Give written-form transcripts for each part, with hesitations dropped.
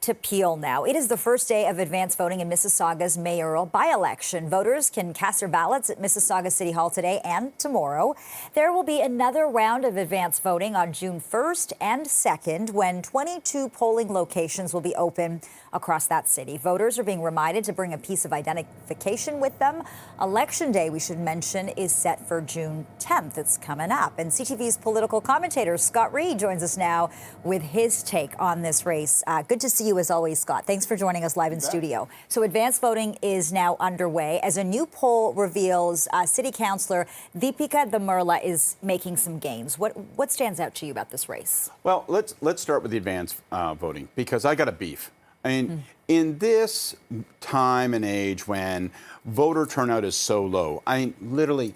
to Peel now. It is the first day of advance voting in Mississauga's mayoral by-election. Voters can cast their ballots at Mississauga City Hall today and tomorrow. There will be another round of advance voting on June 1st and 2nd when 22 polling locations will be open across that city. Voters are being reminded to bring a piece of identification with them. Election day, we should mention, is set for June 10th. It's coming up. And CTV's political commentator Scott Reid joins us now with his take on this race. Good to see you as always, Scott. Thanks for joining us live in studio. So advance voting is now underway as a new poll reveals City Councillor Deepika Damarla is making some gains. What stands out to you about this race? Well, let's start with the advance voting, because I got a beef. I mean, in this time and age when voter turnout is so low, I mean, literally,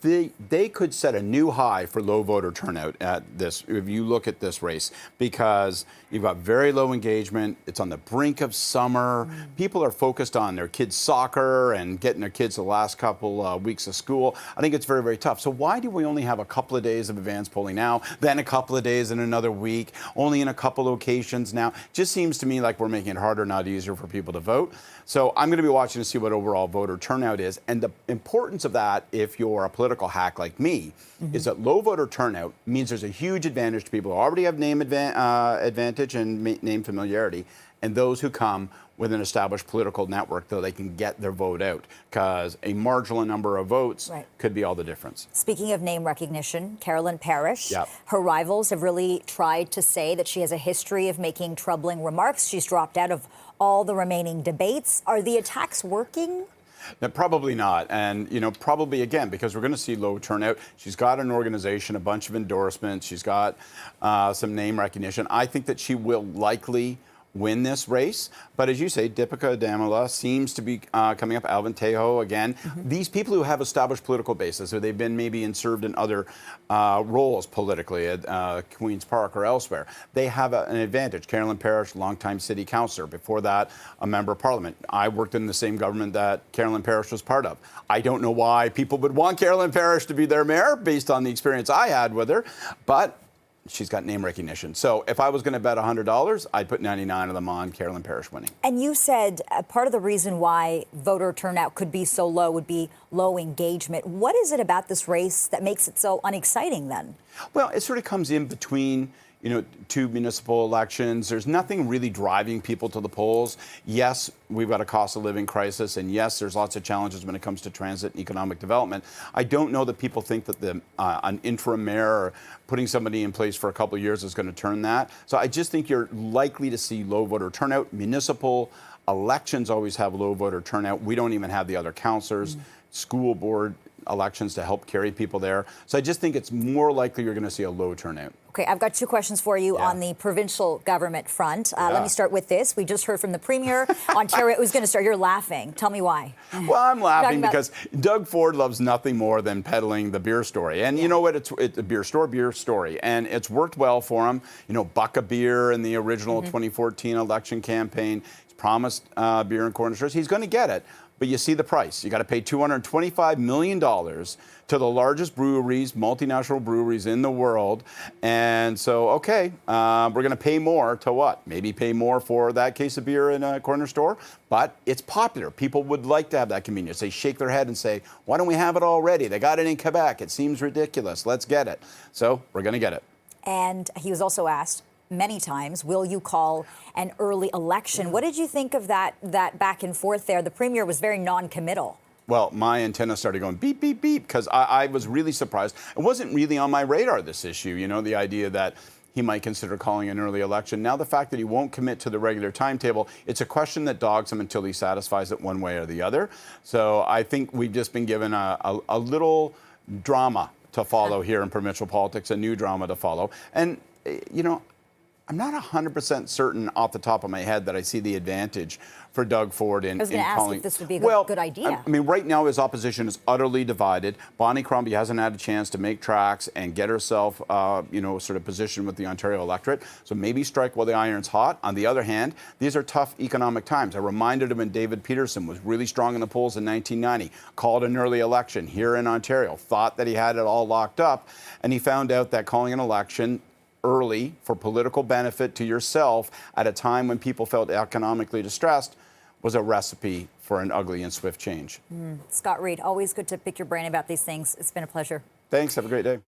they could set a new high for low voter turnout at this, if you look at this race, because you've got very low engagement. It's on the brink of summer. People are focused on their kids' soccer and getting their kids the last couple weeks of school. I think it's very, very tough. So why do we only have a couple of days of advance polling now, then a couple of days in another week, only in a couple locations now? Just seems to me like we're making it harder, not easier for people to vote. So I'm going to be watching to see what overall voter turnout is. And the importance of that, if you're a political hack like me, is that low voter turnout means there's a huge advantage to people who already have name advantage and name familiarity, and those who come with an established political network, though they can get their vote out, because a marginal number of votes could be all the difference. Speaking of name recognition, Carolyn Parrish, her rivals have really tried to say that she has a history of making troubling remarks. She's dropped out of all the remaining debates. Are the attacks working? No, probably not. And, you know, probably, again, because we're going to see low turnout. She's got an organization, a bunch of endorsements. She's got some name recognition. I think that she will likely win this race. But as you say, Deepika Damarla seems to be coming up, Alvin Tejo again. These people who have established political bases, so they've been maybe served in other roles politically at Queen's Park or elsewhere, they have an advantage. Carolyn Parrish, longtime city councillor. Before that, a member of parliament. I worked in the same government that Carolyn Parrish was part of. I don't know why people would want Carolyn Parrish to be their mayor based on the experience I had with her, but she's got name recognition. So if I was going to bet $100, I'd put 99 of them on Carolyn Parrish winning. And you said part of the reason why voter turnout could be so low would be low engagement. What is it about this race that makes it so unexciting then? Well, it sort of comes in between, you know, two municipal elections. There's nothing really driving people to the polls. Yes, we've got a cost of living crisis, and yes, there's lots of challenges when it comes to transit and economic development. I don't know that people think that an interim mayor or putting somebody in place for a couple of years is going to turn that. So I just think you're likely to see low voter turnout. Municipal elections always have low voter turnout. We don't even have the other councillors, school board elections to help carry people there. So I just think it's more likely you're going to see a low turnout. Okay, I've got two questions for you on the provincial government front. Let me start with this. We just heard from the Premier. Ontario is going to start. You're laughing. Tell me why. Well, I'm laughing because Doug Ford loves nothing more than peddling the beer story. And you know what? It's a beer story. And it's worked well for him. You know, buck a beer in the original 2014 election campaign. He's promised beer and corner stores. He's going to get it. But you see the price. You got to pay $225 million to the largest breweries, multinational breweries in the world. And so, okay, we're going to pay more to what? Maybe pay more for that case of beer in a corner store. But it's popular. People would like to have that convenience. They shake their head and say, why don't we have it already? They got it in Quebec. It seems ridiculous. Let's get it. So we're going to get it. And he was also asked many times, will you call an early election? What did you think of that back and forth there? The Premier was very non-committal. Well, my antenna started going beep, beep, beep, because I was really surprised. It wasn't really on my radar, this issue, you know, the idea that he might consider calling an early election. Now the fact that he won't commit to the regular timetable, it's a question that dogs him until he satisfies it one way or the other. So I think we've just been given a little drama to follow here in provincial politics, a new drama to follow. And, you know, I'm not 100% certain off the top of my head that I see the advantage for Doug Ford in calling. I was going to ask if this would be a good idea. I mean, right now his opposition is utterly divided. Bonnie Crombie hasn't had a chance to make tracks and get herself, you know, sort of positioned with the Ontario electorate. So maybe strike while the iron's hot. On the other hand, these are tough economic times. I reminded him when David Peterson was really strong in the polls in 1990, called an early election here in Ontario, thought that he had it all locked up, and he found out that calling an election early for political benefit to yourself at a time when people felt economically distressed was a recipe for an ugly and swift change. Scott Reed, always good to pick your brain about these things. It's been a pleasure. Thanks. Have a great day.